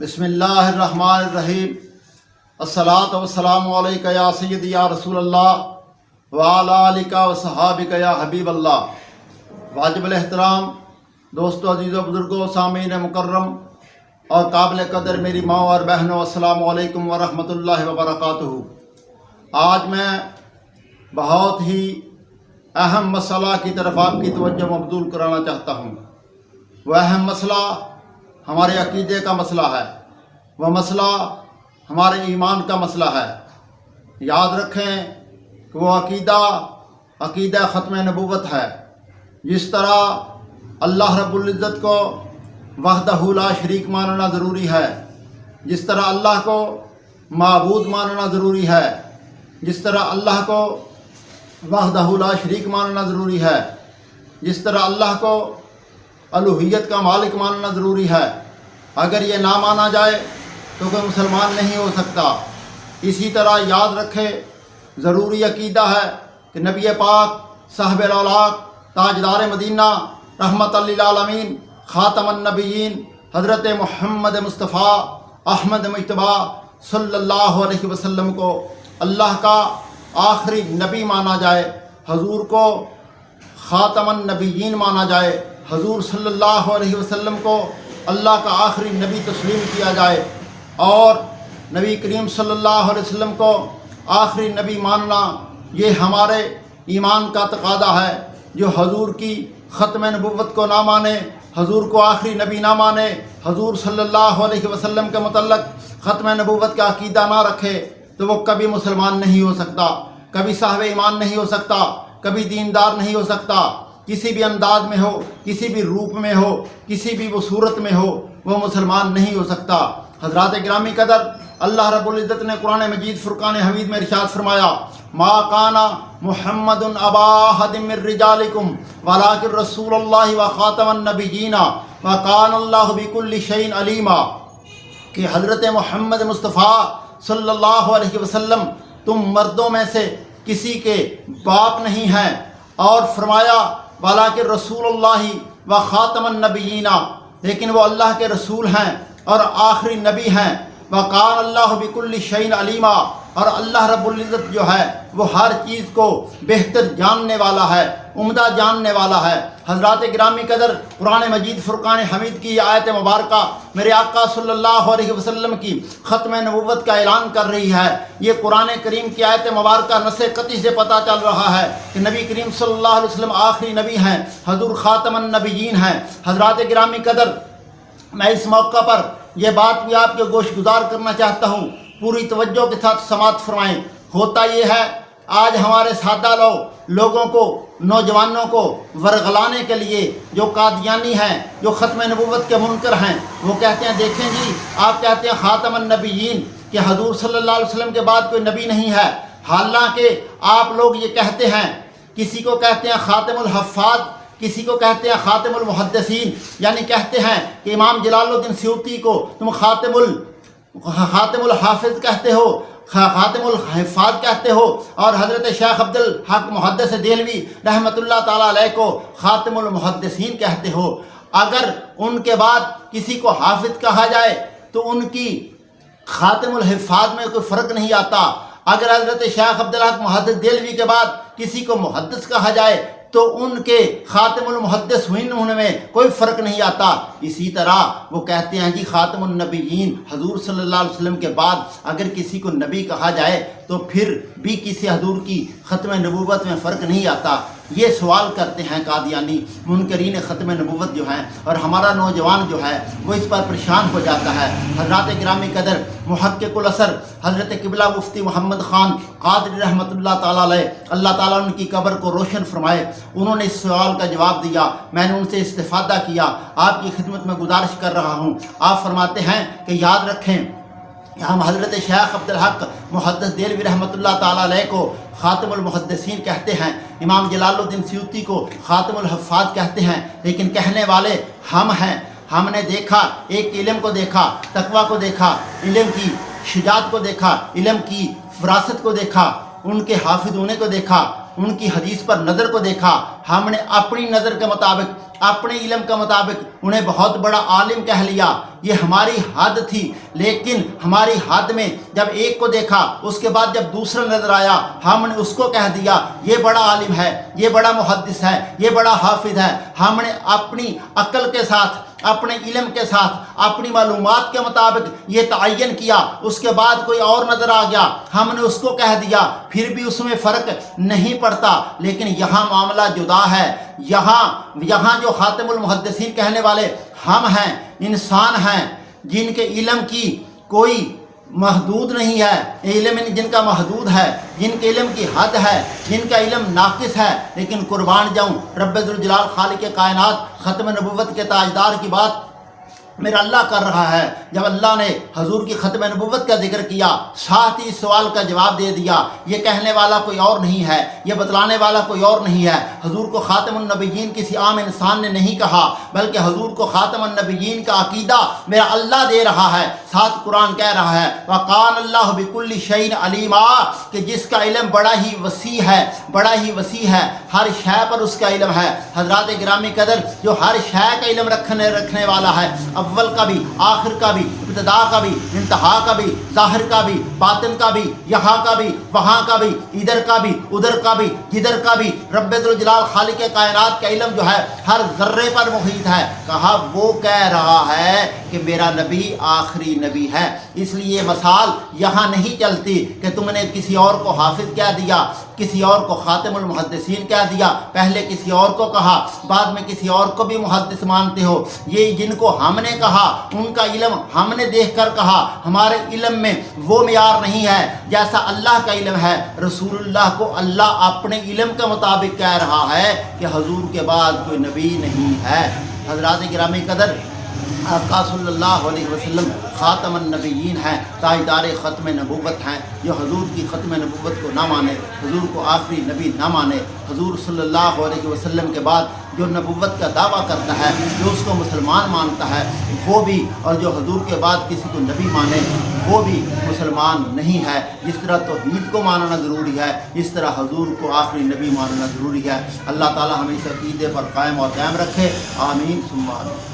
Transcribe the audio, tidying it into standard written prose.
بسم اللہ الرحمن الرحیم الصلاۃ والسلام علیک یا سیدی یا رسول اللہ وعلی آلک و صحابک یا حبیب اللہ۔ واجب الاحترام دوستو، عزیزو، بزرگوں، سامعین مکرم اور قابل قدر میری ماں اور بہنوں، السلام علیکم ورحمۃ اللہ وبرکاتہ۔ آج میں بہت ہی اہم مسئلہ کی طرف آپ کی توجہ مبذول کرانا چاہتا ہوں۔ وہ اہم مسئلہ ہمارے عقیدے کا مسئلہ ہے، وہ مسئلہ ہمارے ایمان کا مسئلہ ہے۔ یاد رکھیں کہ وہ عقیدہ ختم نبوت ہے۔ جس طرح اللہ رب العزت کو وحدہ لا شریک ماننا ضروری ہے، جس طرح اللہ کو معبود ماننا ضروری ہے، جس طرح اللہ کو وحدہ لا شریک ماننا ضروری ہے، جس طرح اللہ کو الوہیت کا مالک ماننا ضروری ہے، اگر یہ نہ مانا جائے تو کوئی مسلمان نہیں ہو سکتا۔ اسی طرح یاد رکھے، ضروری عقیدہ ہے کہ نبی پاک صاحب الاولاق تاجدار مدینہ رحمت للعالمین خاتم النبیین حضرت محمد مصطفیٰ احمد مجتبیٰ صلی اللہ علیہ وسلم کو اللہ کا آخری نبی مانا جائے، حضور کو خاتم النبیین مانا جائے، حضور صلی اللہ علیہ وسلم کو اللہ کا آخری نبی تسلیم کیا جائے، اور نبی کریم صلی اللہ علیہ وسلم کو آخری نبی ماننا یہ ہمارے ایمان کا تقاضا ہے۔ جو حضور کی ختم نبوت کو نہ مانے، حضور کو آخری نبی نہ مانے، حضور صلی اللہ علیہ وسلم کے متعلق ختم نبوت کا عقیدہ نہ رکھے تو وہ کبھی مسلمان نہیں ہو سکتا، کبھی صاحب ایمان نہیں ہو سکتا، کبھی دیندار نہیں ہو سکتا۔ کسی بھی انداز میں ہو، کسی بھی روپ میں ہو، کسی بھی وہ صورت میں ہو، وہ مسلمان نہیں ہو سکتا۔ حضرات گرامی قدر، اللہ رب العزت نے قرآن مجید فرقان حمید میں ارشاد فرمایا، ما کان محمد ابا احد من رجالکم ولکن رسول اللہ وخاتم النبیین وکان اللہ بکل شیء علیما، کہ حضرت محمد مصطفیٰ صلی اللہ علیہ وسلم تم مردوں میں سے کسی کے باپ نہیں ہیں، اور فرمایا وَلَٰكِن رسول اللہ و خاتم النبیین، لیکن وہ اللہ کے رسول ہیں اور آخری نبی ہیں۔ وَقَانَ اللَّهُ بِكُلِّ شَيْءٍ عَلِيمًا، اور اللہ رب العزت جو ہے وہ ہر چیز کو بہتر جاننے والا ہے، عمدہ جاننے والا ہے۔ حضرات گرامی قدر، قرآن مجید فرقان حمید کی یہ آیت مبارکہ میرے آقا صلی اللہ علیہ وسلم کی ختم نبوت کا اعلان کر رہی ہے۔ یہ قرآن کریم کی آیت مبارکہ نص قطعی سے پتہ چل رہا ہے کہ نبی کریم صلی اللہ علیہ وسلم آخری نبی ہیں، حضور خاتم النبیین ہیں۔ حضرات گرامی قدر، میں اس موقع پر یہ بات بھی آپ کے گوش گزار کرنا چاہتا ہوں، پوری توجہ کے ساتھ سماعت فرمائیں۔ ہوتا یہ ہے، آج ہمارے سادہ لوگوں کو، نوجوانوں کو ورغلانے کے لیے جو قادیانی ہیں، جو ختم نبوت کے منکر ہیں، وہ کہتے ہیں دیکھیں جی، آپ کہتے ہیں خاتم النبیین کہ حضور صلی اللہ علیہ وسلم کے بعد کوئی نبی نہیں ہے، حالانکہ آپ لوگ یہ کہتے ہیں، کسی کو کہتے ہیں خاتم الحفاظ، کسی کو کہتے ہیں خاتم المحدثین، یعنی کہتے ہیں کہ امام جلال الدین سیوطی کو تم خاتم الحافظ کہتے ہو، خاتم الحفاظ کہتے ہو، اور حضرت شیخ عبد الحق محدث دہلوی رحمۃ اللہ تعالیٰ علیہ کو خاتم المحدثین کہتے ہو۔ اگر ان کے بعد کسی کو حافظ کہا جائے تو ان کی خاتم الحفاظ میں کوئی فرق نہیں آتا، اگر حضرت شیخ عبد الحق محدث دہلوی کے بعد کسی کو محدث کہا جائے تو ان کے خاتم المحدث ہونے میں کوئی فرق نہیں آتا۔ اسی طرح وہ کہتے ہیں جی خاتم النبیین، حضور صلی اللہ علیہ وسلم کے بعد اگر کسی کو نبی کہا جائے تو پھر بھی کسی حضور کی ختم نبوت میں فرق نہیں آتا۔ یہ سوال کرتے ہیں قادیانی منکرین ختم نبوت جو ہیں، اور ہمارا نوجوان جو ہے وہ اس پر پریشان ہو جاتا ہے۔ حضرات گرامی قدر، محقق الاثر حضرت قبلہ مفتی محمد خان قادری رحمۃ اللہ تعالیٰ علیہ، اللہ تعالیٰ ان کی قبر کو روشن فرمائے، انہوں نے اس سوال کا جواب دیا، میں نے ان سے استفادہ کیا، آپ کی خدمت میں گزارش کر رہا ہوں۔ آپ فرماتے ہیں کہ یاد رکھیں کہ ہم حضرت شیخ عبد الحق محدث دہلوی رحمۃ اللہ تعالیٰ علیہ کو خاتم المحدثین کہتے ہیں، امام جلال الدین سیوطی کو خاتم الحفاظ کہتے ہیں، لیکن کہنے والے ہم ہیں۔ ہم نے دیکھا، ایک علم کو دیکھا، تقویٰ کو دیکھا، علم کی شجاعت کو دیکھا، علم کی فراست کو دیکھا، ان کے حافظ ہونے کو دیکھا، ان کی حدیث پر نظر کو دیکھا۔ ہم نے اپنی نظر کے مطابق اپنے علم کے مطابق انہیں بہت بڑا عالم کہہ لیا، یہ ہماری حد تھی، لیکن ہماری حد میں جب ایک کو دیکھا اس کے بعد جب دوسرا نظر آیا ہم نے اس کو کہہ دیا یہ بڑا عالم ہے، یہ بڑا محدث ہے، یہ بڑا حافظ ہے۔ ہم نے اپنی عقل کے ساتھ، اپنے علم کے ساتھ، اپنی معلومات کے مطابق یہ تعین کیا، اس کے بعد کوئی اور نظر آ گیا ہم نے اس کو کہہ دیا، پھر بھی اس میں فرق نہیں پڑتا۔ لیکن یہاں معاملہ جدا ہے، یہاں جو خاتم المحدثین کہنے والے ہم ہیں، انسان ہیں جن کے علم کی کوئی محدود نہیں ہے، علم جن کا محدود ہے، جن کے علم کی حد ہے، جن کا علم ناقص ہے، لیکن قربان جاؤں رب ذوالجلال خالق کائنات ختم نبوت کے تاجدار کی بات میرا اللہ کر رہا ہے۔ جب اللہ نے حضور کی ختم نبوت کا ذکر کیا، ساتھ ہی اس سوال کا جواب دے دیا، یہ کہنے والا کوئی اور نہیں ہے، یہ بتلانے والا کوئی اور نہیں ہے۔ حضور کو خاتم النبیین کسی عام انسان نے نہیں کہا، بلکہ حضور کو خاتم النبیین کا عقیدہ میرا اللہ دے رہا ہے۔ ساتھ قرآن کہہ رہا ہے وَقَانَ اللَّهُ بِكُلِّ شَيْءٍ عَلِيمًا، کہ جس کا علم بڑا ہی وسیع ہے، بڑا ہی وسیع ہے، ہر شے پر اس کا علم ہے۔ حضرات گرامی قدر، جو ہر شے کا علم رکھنے والا ہے، اول کا بھی، آخر کا بھی، ابتدا کا بھی، انتہا کا بھی، ظاہر کا بھی، باطن کا بھی، یہاں کا بھی، وہاں کا بھی، ادھر کا بھی، ادھر کا بھی، جدھر کا بھی، رب ذوالجلال خالق کائنات کا علم جو ہے ہر ذرے پر محیط ہے۔ کہا وہ کہہ رہا ہے کہ میرا نبی آخری نبی ہے۔ اس لیے مثال یہاں نہیں چلتی کہ تم نے کسی اور کو حافظ کہہ دیا، کسی اور کو خاتم المحدثین کہہ دیا، پہلے کسی اور کو کہا، بعد میں کسی اور کو بھی محدث مانتے ہو۔ یہ جن کو ہم نے کہا ان کا علم ہم نے دیکھ کر کہا، ہمارے علم میں وہ معیار نہیں ہے جیسا اللہ کا علم ہے۔ رسول اللہ کو اللہ اپنے علم کے مطابق کہہ رہا ہے کہ حضور کے بعد کوئی نبی نہیں ہے۔ حضرات گرامی قدر، آقا صلی اللہ علیہ وسلم خاتم النبیین ہیں، تاجدار ختم نبوت ہیں۔ جو حضور کی ختم نبوت کو نہ مانے، حضور کو آخری نبی نہ مانے، حضور صلی اللہ علیہ وسلم کے بعد جو نبوت کا دعویٰ کرتا ہے، جو اس کو مسلمان مانتا ہے وہ بھی، اور جو حضور کے بعد کسی کو نبی مانے وہ بھی مسلمان نہیں ہے۔ جس طرح توحید کو ماننا ضروری ہے، اس طرح حضور کو آخری نبی ماننا ضروری ہے۔ اللہ تعالی ہمیں اس عقیدے پر قائم اور قائم رکھے، آمین ثم آمین۔